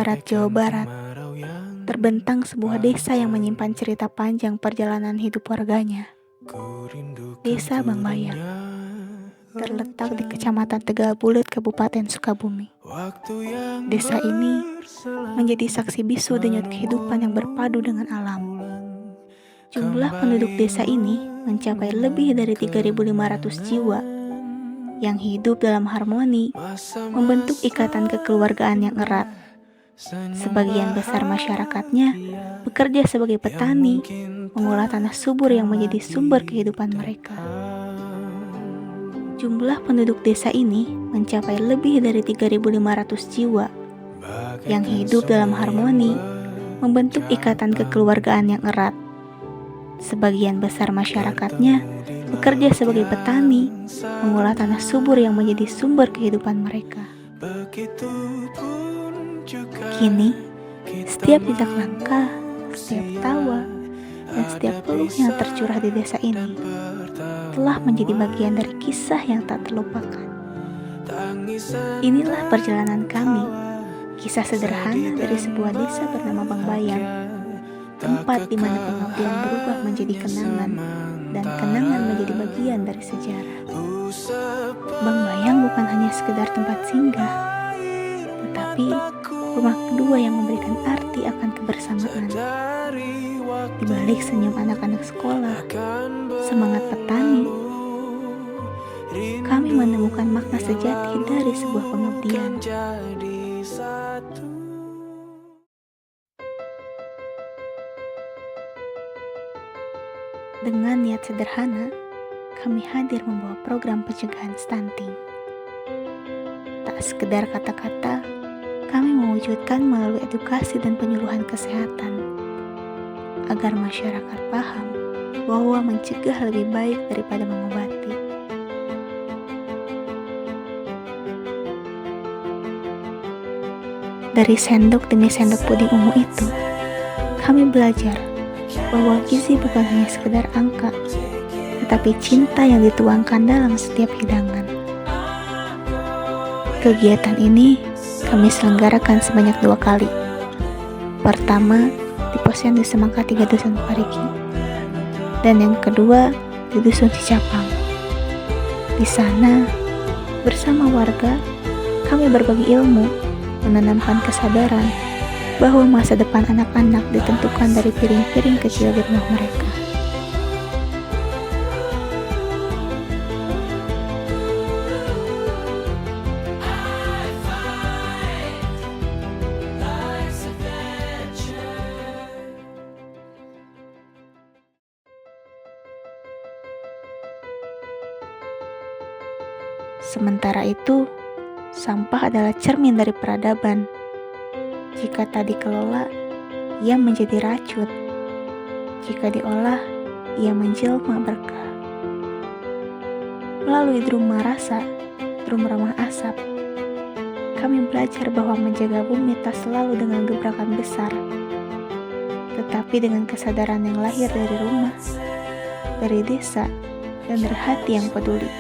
barat Jawa Barat, terbentang sebuah desa yang menyimpan cerita panjang perjalanan hidup warganya. Desa Bangbayang, terletak di Kecamatan Tegal Bulet, Kabupaten Sukabumi. Desa ini menjadi saksi bisu denyut kehidupan yang berpadu dengan alam. Jumlah penduduk desa ini mencapai lebih dari 3.500 jiwa yang hidup dalam harmoni, membentuk ikatan kekeluargaan yang erat. Sebagian besar masyarakatnya bekerja sebagai petani, mengolah tanah subur yang menjadi sumber kehidupan mereka. Jumlah penduduk desa ini mencapai lebih dari 3.500 jiwa yang hidup dalam harmoni, membentuk ikatan kekeluargaan yang erat. Sebagian besar masyarakatnya bekerja sebagai petani, mengolah tanah subur yang menjadi sumber kehidupan mereka. Kini, setiap jejak langkah, setiap tawa, dan setiap peluh yang tercurah di desa ini telah menjadi bagian dari kisah yang tak terlupakan. Inilah perjalanan kami, kisah sederhana dari sebuah desa bernama Bangbayang, tempat di mana pengabdian berubah menjadi kenangan dan kenangan menjadi bagian dari sejarah. Bangbayang bukan hanya sekedar tempat singgah, tetapi rumah kedua yang memberikan arti akan kebersamaan. Di balik senyum anak-anak sekolah, semangat petani, kami menemukan makna sejati dari sebuah pengabdian. Dengan niat sederhana, kami hadir membawa program pencegahan stunting. Tak sekedar kata-kata, kami mewujudkan melalui edukasi dan penyuluhan kesehatan, agar masyarakat paham bahwa mencegah lebih baik daripada mengobati. Dari sendok demi sendok puding ungu itu, kami belajar bahwa gizi bukan hanya sekedar angka, tetapi cinta yang dituangkan dalam setiap hidangan. Kegiatan ini kami selenggarakan sebanyak 2 kali. Pertama, di Posyandu Semangka 3 Dusun Parigi, dan yang kedua di Dusun Cicapang. Di sana, bersama warga, kami berbagi ilmu, menanamkan kesadaran bahwa masa depan anak-anak ditentukan dari piring-piring kecil di rumah mereka. Sementara itu, sampah adalah cermin dari peradaban. Jika tak dikelola, ia menjadi racun. Jika diolah, ia menjelma berkah. Melalui drum rasa, drum ramah asap, kami belajar bahwa menjaga bumi tak selalu dengan gebrakan besar, tetapi dengan kesadaran yang lahir dari rumah, dari desa, dan dari hati yang peduli.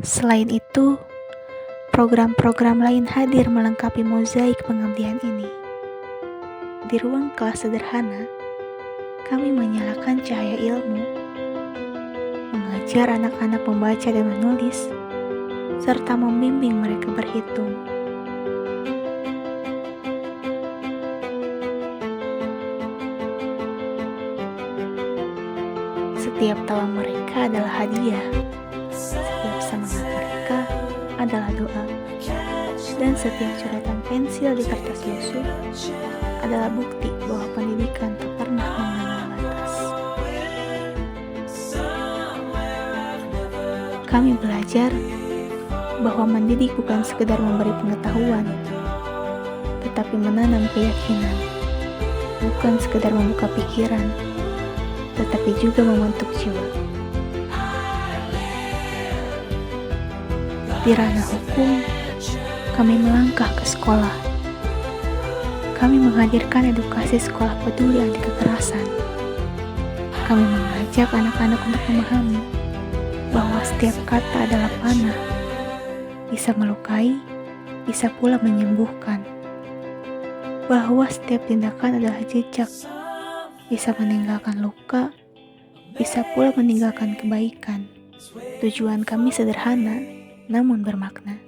Selain itu, program-program lain hadir melengkapi mozaik pengabdian ini. Di ruang kelas sederhana, kami menyalakan cahaya ilmu, mengajar anak-anak membaca dan menulis, serta membimbing mereka berhitung. Setiap tawa mereka adalah hadiah. Setiap semangat mereka adalah doa, dan setiap coretan pensil di kertas lusuh adalah bukti bahwa pendidikan tak pernah mengenal batas. Kami belajar bahwa mendidik bukan sekedar memberi pengetahuan, tetapi menanam keyakinan. Bukan sekedar membuka pikiran, tetapi juga membentuk jiwa. Di ranah hukum, kami melangkah ke sekolah. Kami menghadirkan edukasi sekolah peduli anti kekerasan. Kami mengajak anak-anak untuk memahami bahwa setiap kata adalah panah, bisa melukai, bisa pula menyembuhkan. Bahwa setiap tindakan adalah jejak, bisa meninggalkan luka, bisa pula meninggalkan kebaikan. Tujuan kami sederhana, namun bermakna.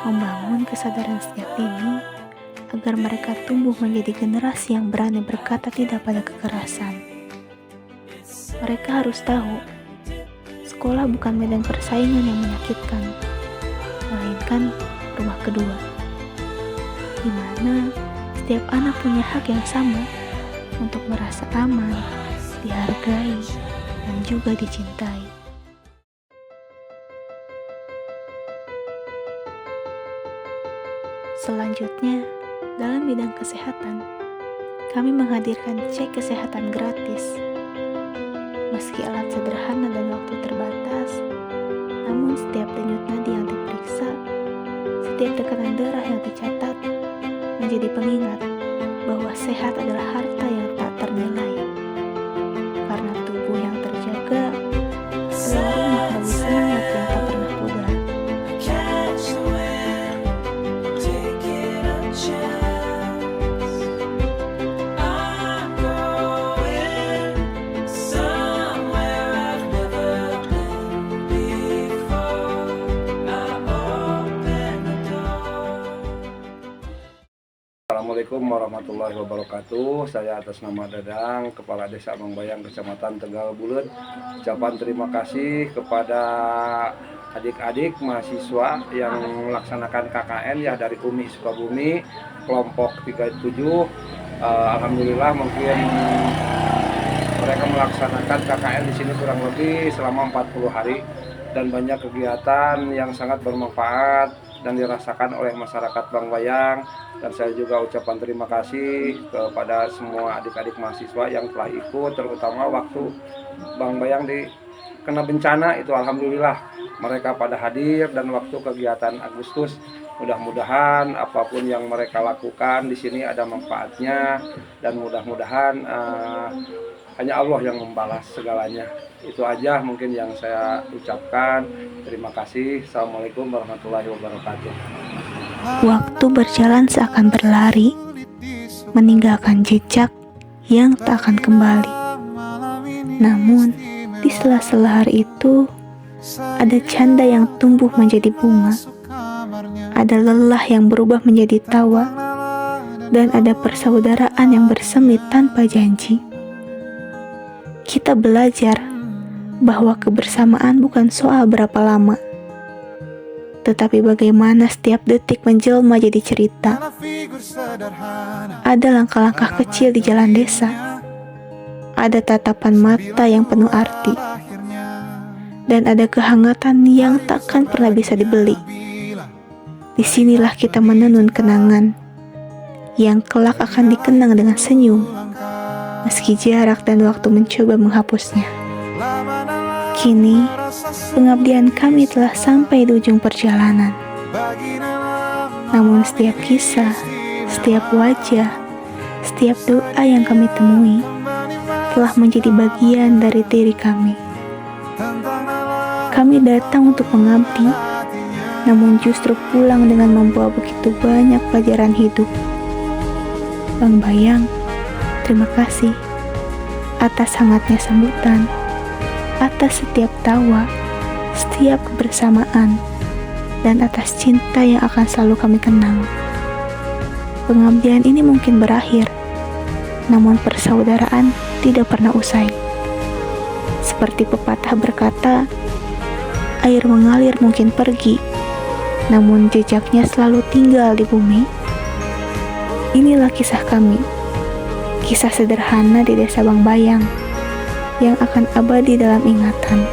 Membangun kesadaran setiap ini agar mereka tumbuh menjadi generasi yang berani berkata tidak pada kekerasan. Mereka harus tahu, sekolah bukan medan persaingan yang menyakitkan, melainkan rumah kedua, di mana setiap anak punya hak yang sama untuk merasa aman, dihargai, dan juga dicintai. Selanjutnya, dalam bidang kesehatan, kami menghadirkan cek kesehatan gratis. Meski alat sederhana dan waktu terbatas, namun setiap denyut nadi yang diperiksa, setiap tekanan darah yang dicatat, menjadi pengingat bahwa sehat adalah harta yang tak ternilai. Karena tubuh yang terjaga adalah rumah bagi semangat yang tak pernah pudar. Assalamualaikum warahmatullahi wabarakatuh. Saya atas nama Dadang, Kepala Desa Bangbayang, Kecamatan Tegal Bulet, ucapan terima kasih kepada adik-adik mahasiswa yang melaksanakan KKN ya dari UMI Sukabumi, kelompok 37. Alhamdulillah mungkin mereka melaksanakan KKN di sini kurang lebih selama 40 hari dan banyak kegiatan yang sangat bermanfaat dan dirasakan oleh masyarakat Bangbayang. Dan saya juga ucapan terima kasih kepada semua adik-adik mahasiswa yang telah ikut, terutama waktu Bangbayang kena bencana itu alhamdulillah mereka pada hadir, dan waktu kegiatan Agustus mudah-mudahan apapun yang mereka lakukan di sini ada manfaatnya, dan mudah-mudahan hanya Allah yang membalas segalanya. Itu aja mungkin yang saya ucapkan. Terima kasih. Assalamualaikum warahmatullahi wabarakatuh. Waktu berjalan seakan berlari, meninggalkan jejak yang tak akan kembali. Namun, di sela-sela hari itu, ada canda yang tumbuh menjadi bunga, ada lelah yang berubah menjadi tawa, dan ada persaudaraan yang bersemi tanpa janji. Kita belajar bahwa kebersamaan bukan soal berapa lama, tetapi bagaimana setiap detik menjelma jadi cerita. Ada langkah-langkah kecil di jalan desa, ada tatapan mata yang penuh arti, dan ada kehangatan yang takkan pernah bisa dibeli. Disinilah kita menenun kenangan yang kelak akan dikenang dengan senyum, meski jarak dan waktu mencoba menghapusnya. Kini, pengabdian kami telah sampai di ujung perjalanan. Namun setiap kisah, setiap wajah, setiap doa yang kami temui telah menjadi bagian dari diri kami. Kami datang untuk mengabdi, namun justru pulang dengan membawa begitu banyak pelajaran hidup. Bangbayang, terima kasih atas hangatnya sambutan, atas setiap tawa, setiap kebersamaan, dan atas cinta yang akan selalu kami kenang. Pengabdian ini mungkin berakhir, namun persaudaraan tidak pernah usai. Seperti pepatah berkata, air mengalir mungkin pergi, namun jejaknya selalu tinggal di bumi. Inilah kisah kami, kisah sederhana di Desa Bangbayang yang akan abadi dalam ingatan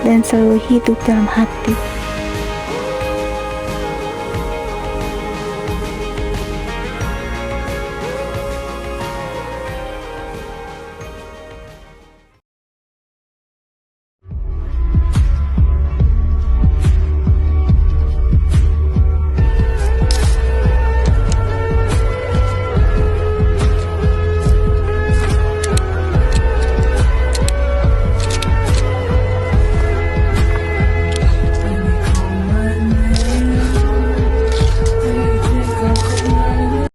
dan selalu hidup dalam hati.